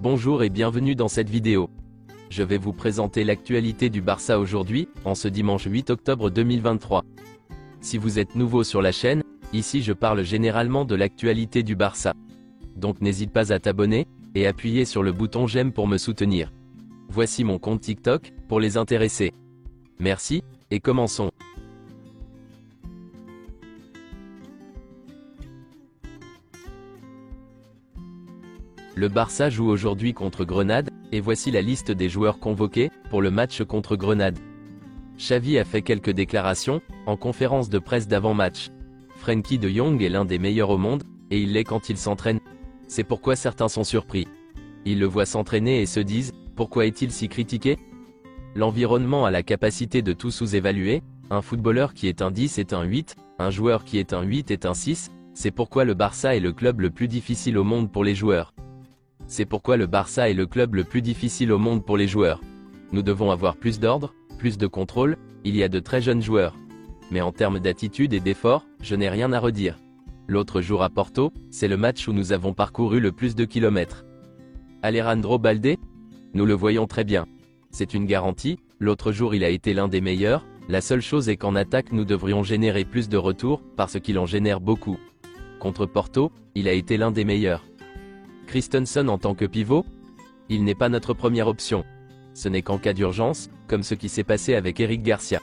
Bonjour et bienvenue dans cette vidéo. Je vais vous présenter l'actualité du Barça aujourd'hui, en ce dimanche 8 octobre 2023. Si vous êtes nouveau sur la chaîne, ici je parle généralement de l'actualité du Barça. Donc n'hésite pas à t'abonner, et appuyer sur le bouton j'aime pour me soutenir. Voici mon compte TikTok, pour les intéressés. Merci, et commençons. Le Barça joue aujourd'hui contre Grenade, et voici la liste des joueurs convoqués pour le match contre Grenade. Xavi a fait quelques déclarations en conférence de presse d'avant-match. Frenkie de Jong est l'un des meilleurs au monde, et il l'est quand il s'entraîne. C'est pourquoi certains sont surpris. Ils le voient s'entraîner et se disent « Pourquoi est-il si critiqué ?» L'environnement a la capacité de tout sous-évaluer, un footballeur qui est un 10 est un 8, un joueur qui est un 8 est un 6, c'est pourquoi le Barça est le club le plus difficile au monde pour les joueurs. C'est pourquoi le Barça est le club le plus difficile au monde pour les joueurs. Nous devons avoir plus d'ordre, plus de contrôle, il y a de très jeunes joueurs. Mais en termes d'attitude et d'effort, je n'ai rien à redire. L'autre jour à Porto, c'est le match où nous avons parcouru le plus de kilomètres. Alejandro Balde? Nous le voyons très bien. C'est une garantie, l'autre jour il a été l'un des meilleurs, la seule chose est qu'en attaque nous devrions générer plus de retours, parce qu'il en génère beaucoup. Contre Porto, il a été l'un des meilleurs. Christensen en tant que pivot? Il n'est pas notre première option. Ce n'est qu'en cas d'urgence, comme ce qui s'est passé avec Eric Garcia.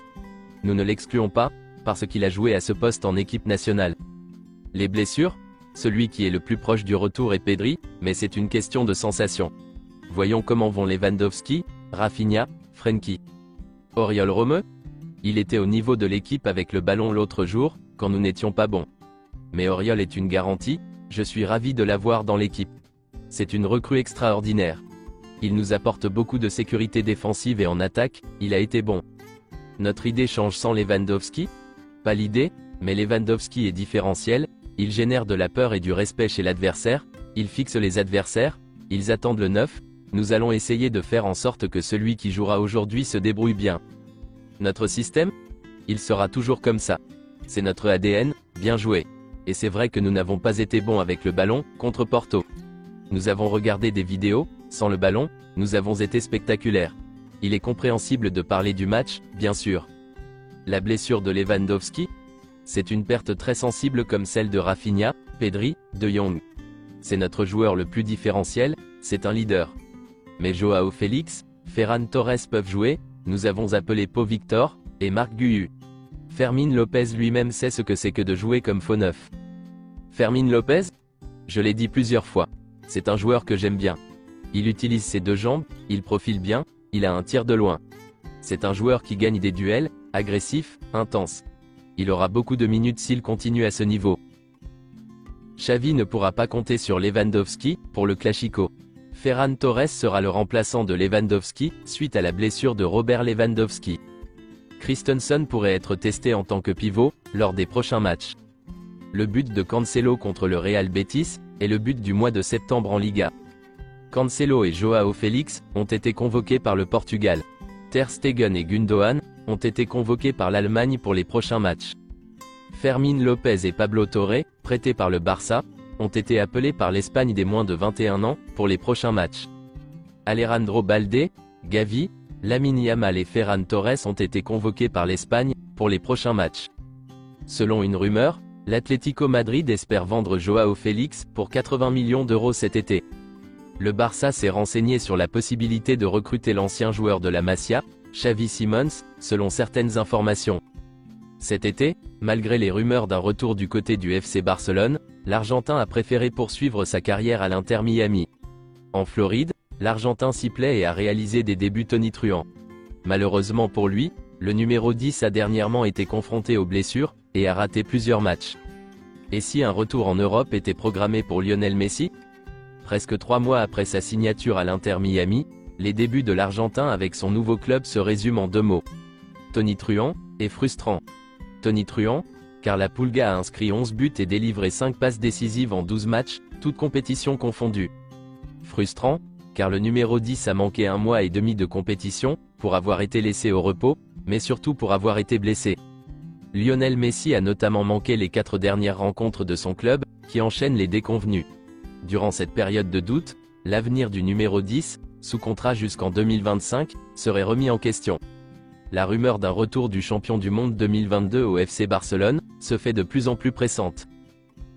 Nous ne l'excluons pas, parce qu'il a joué à ce poste en équipe nationale. Les blessures? Celui qui est le plus proche du retour est Pedri, mais c'est une question de sensation. Voyons comment vont Lewandowski, Rafinha, Frenkie. Oriol Romeu? Il était au niveau de l'équipe avec le ballon l'autre jour, quand nous n'étions pas bons. Mais Oriol est une garantie, je suis ravi de l'avoir dans l'équipe. C'est une recrue extraordinaire. Il nous apporte beaucoup de sécurité défensive et en attaque, il a été bon. Notre idée change sans Lewandowski? Pas l'idée, mais Lewandowski est différentiel, il génère de la peur et du respect chez l'adversaire, il fixe les adversaires, ils attendent le 9, nous allons essayer de faire en sorte que celui qui jouera aujourd'hui se débrouille bien. Notre système? Il sera toujours comme ça. C'est notre ADN, bien joué. Et c'est vrai que nous n'avons pas été bons avec le ballon, contre Porto. Nous avons regardé des vidéos, sans le ballon, nous avons été spectaculaires. Il est compréhensible de parler du match, bien sûr. La blessure de Lewandowski? C'est une perte très sensible comme celle de Rafinha, Pedri, de Jong. C'est notre joueur le plus différentiel, c'est un leader. Mais Joao Félix, Ferran Torres peuvent jouer, nous avons appelé Pau Victor, et Marc Guiu. Fermín López lui-même sait ce que c'est que de jouer comme faux neuf. Fermín López? Je l'ai dit plusieurs fois. C'est un joueur que j'aime bien. Il utilise ses deux jambes, il profile bien, il a un tir de loin. C'est un joueur qui gagne des duels, agressif, intense. Il aura beaucoup de minutes s'il continue à ce niveau. Xavi ne pourra pas compter sur Lewandowski, pour le Classico. Ferran Torres sera le remplaçant de Lewandowski, suite à la blessure de Robert Lewandowski. Christensen pourrait être testé en tant que pivot, lors des prochains matchs. Le but de Cancelo contre le Real Betis, est le but du mois de septembre en Liga. Cancelo et Joao Félix, ont été convoqués par le Portugal. Ter Stegen et Gundogan, ont été convoqués par l'Allemagne pour les prochains matchs. Fermín López et Pablo Torre, prêtés par le Barça, ont été appelés par l'Espagne des moins de 21 ans, pour les prochains matchs. Alejandro Balde, Gavi, Lamine Yamal et Ferran Torres ont été convoqués par l'Espagne, pour les prochains matchs. Selon une rumeur, l'Atlético Madrid espère vendre Joao Félix, pour 80 millions d'euros cet été. Le Barça s'est renseigné sur la possibilité de recruter l'ancien joueur de la Masia, Xavi Simons, selon certaines informations. Cet été, malgré les rumeurs d'un retour du côté du FC Barcelone, l'Argentin a préféré poursuivre sa carrière à l'Inter Miami. En Floride, l'Argentin s'y plaît et a réalisé des débuts tonitruants. Malheureusement pour lui, le numéro 10 a dernièrement été confronté aux blessures, et a raté plusieurs matchs. Et si un retour en Europe était programmé pour Lionel Messi? Presque 3 mois après sa signature à l'Inter Miami, les débuts de l'Argentin avec son nouveau club se résument en 2 mots. Tonitruant, et frustrant. Tonitruant, car la Pulga a inscrit 11 buts et délivré 5 passes décisives en 12 matchs, toutes compétitions confondues. Frustrant, car le numéro 10 a manqué 1 mois et demi de compétition, pour avoir été laissé au repos, mais surtout pour avoir été blessé. Lionel Messi a notamment manqué les 4 dernières rencontres de son club, qui enchaînent les déconvenus. Durant cette période de doute, l'avenir du numéro 10, sous contrat jusqu'en 2025, serait remis en question. La rumeur d'un retour du champion du monde 2022 au FC Barcelone se fait de plus en plus pressante.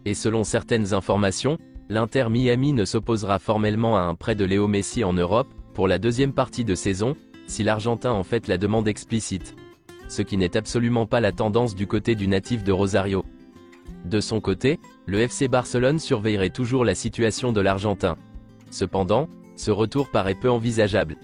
Et selon certaines informations, l'Inter Miami ne s'opposera formellement à un prêt de Léo Messi en Europe, pour la deuxième partie de saison, si l'Argentin en fait la demande explicite. Ce qui n'est absolument pas la tendance du côté du natif de Rosario. De son côté, le FC Barcelone surveillerait toujours la situation de l'Argentin. Cependant, ce retour paraît peu envisageable.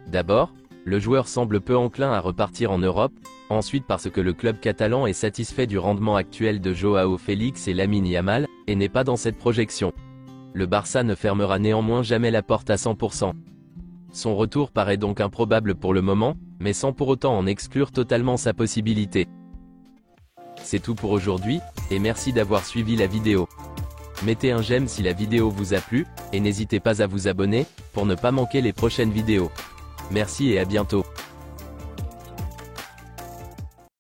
D'abord, le joueur semble peu enclin à repartir en Europe, ensuite parce que le club catalan est satisfait du rendement actuel de Joao Félix et Lamine Yamal, et n'est pas dans cette projection. Le Barça ne fermera néanmoins jamais la porte à 100%. Son retour paraît donc improbable pour le moment, mais sans pour autant en exclure totalement sa possibilité. C'est tout pour aujourd'hui, et merci d'avoir suivi la vidéo. Mettez un j'aime si la vidéo vous a plu, et n'hésitez pas à vous abonner, pour ne pas manquer les prochaines vidéos. Merci et à bientôt.